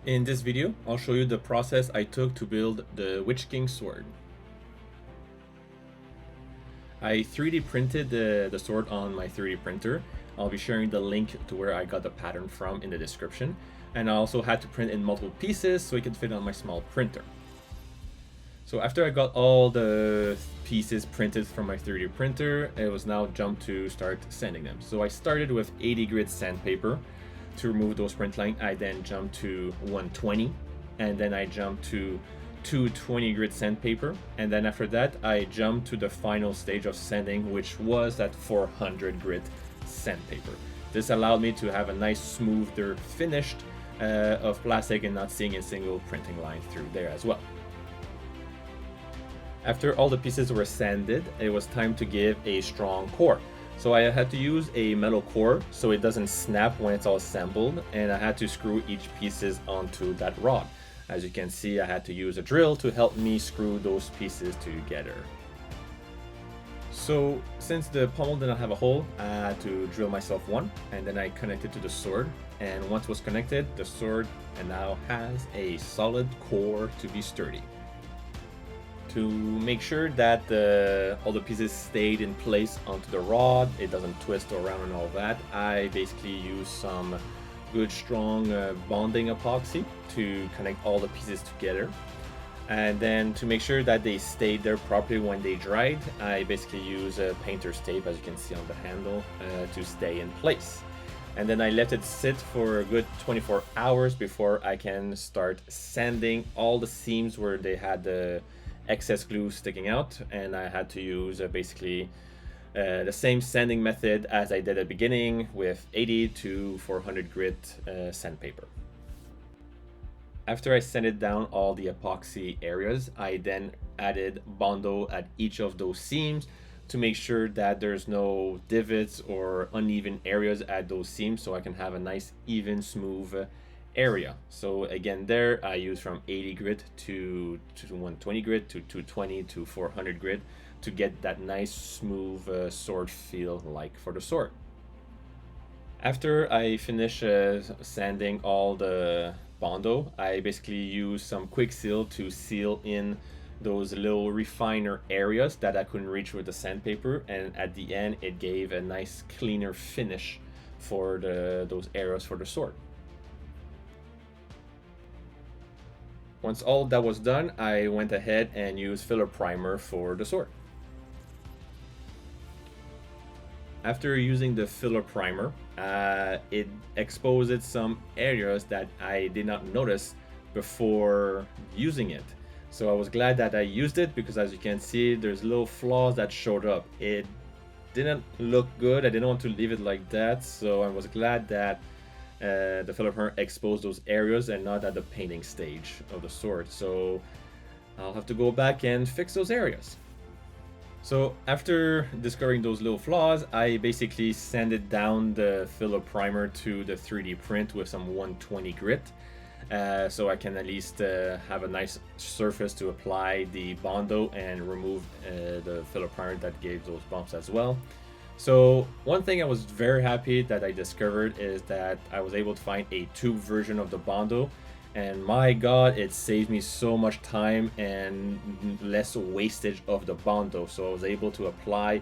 In this video, I'll show you the process I took to build the Witch King sword. I 3D printed the sword on my 3D printer. I'll be sharing the link to where I got the pattern from in the description. And I also had to print in multiple pieces so it could fit on my small printer. So after I got all the pieces printed from my 3D printer, it was now jump to start sanding them. So I started with 80 grit sandpaper. To remove those print lines, I then jumped to 120, and then I jumped to 220 grit sandpaper, and then after that I jumped to the final stage of sanding, which was at 400 grit sandpaper. This allowed me to have a nice smoother finish of plastic and not seeing a single printing line through there as well. After all the pieces were sanded, it was time to give a strong core. So I had to use a metal core so it doesn't snap when it's all assembled, and I had to screw each pieces onto that rod. As you can see, I had to use a drill to help me screw those pieces together. So since the pommel did not have a hole, I had to drill myself one, and then I connected to the sword, and once it was connected, the sword now has a solid core to be sturdy. To make sure that all the pieces stayed in place onto the rod, it doesn't twist around and all that, I basically use some good strong bonding epoxy to connect all the pieces together. And then to make sure that they stayed there properly when they dried, I basically use a painter's tape, as you can see on the handle, to stay in place. And then I let it sit for a good 24 hours before I can start sanding all the seams where they had the excess glue sticking out, and I had to use basically the same sanding method as I did at the beginning with 80 to 400 grit sandpaper. After I sanded down all the epoxy areas, I then added Bondo at each of those seams to make sure that there's no divots or uneven areas at those seams, so I can have a nice even smooth area. So again, there I use from 80 grit to 120 grit to 220 to 400 grit to get that nice smooth sword feel like for the sword. After I finish sanding all the Bondo, I basically use some quick seal to seal in those little refiner areas that I couldn't reach with the sandpaper, and at the end it gave a nice cleaner finish for those areas for the sword. Once all that was done, I went ahead and used filler primer for the sword. After using the filler primer, it exposed some areas that I did not notice before using it. So I was glad that I used it, because as you can see, there's little flaws that showed up. It didn't look good. I didn't want to leave it like that, so I was glad that the filler primer exposed those areas and not at the painting stage of the sword. So I'll have to go back and fix those areas. So after discovering those little flaws, I basically sanded down the filler primer to the 3D print with some 120 grit, so I can at least have a nice surface to apply the Bondo and remove the filler primer that gave those bumps as well. So one thing I was very happy that I discovered is that I was able to find a tube version of the Bondo, and my god, it saved me so much time and less wastage of the Bondo. So I was able to apply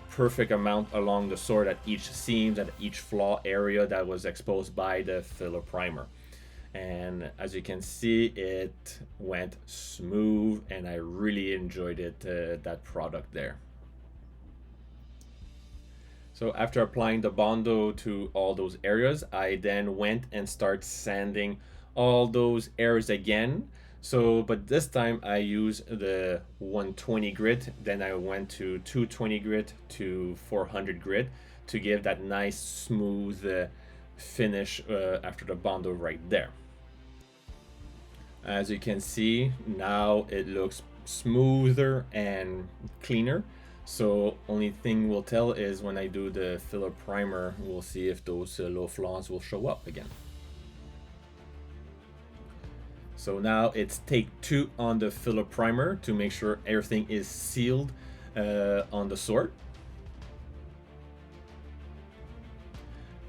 perfect amount along the sword at each seams, at each flaw area that was exposed by the filler primer. And as you can see, it went smooth and I really enjoyed it, that product there. So after applying the Bondo to all those areas, I then went and started sanding all those areas again. So, but this time I used the 120 grit, then I went to 220 grit to 400 grit to give that nice smooth finish after the Bondo right there. As you can see, now it looks smoother and cleaner. So only thing we'll tell is when I do the filler primer, we'll see if those little flaws will show up again. So now it's take 2 on the filler primer to make sure everything is sealed on the sword.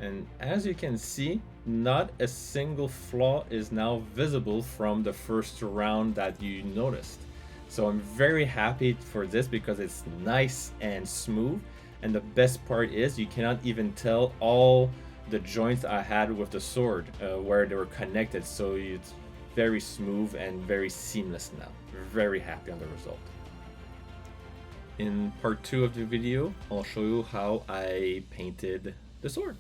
And as you can see, not a single flaw is now visible from the first round that you noticed. So I'm very happy for this because it's nice and smooth. And the best part is you cannot even tell all the joints I had with the sword where they were connected. So it's very smooth and very seamless now. Very happy on the result. In part 2 of the video, I'll show you how I painted the sword.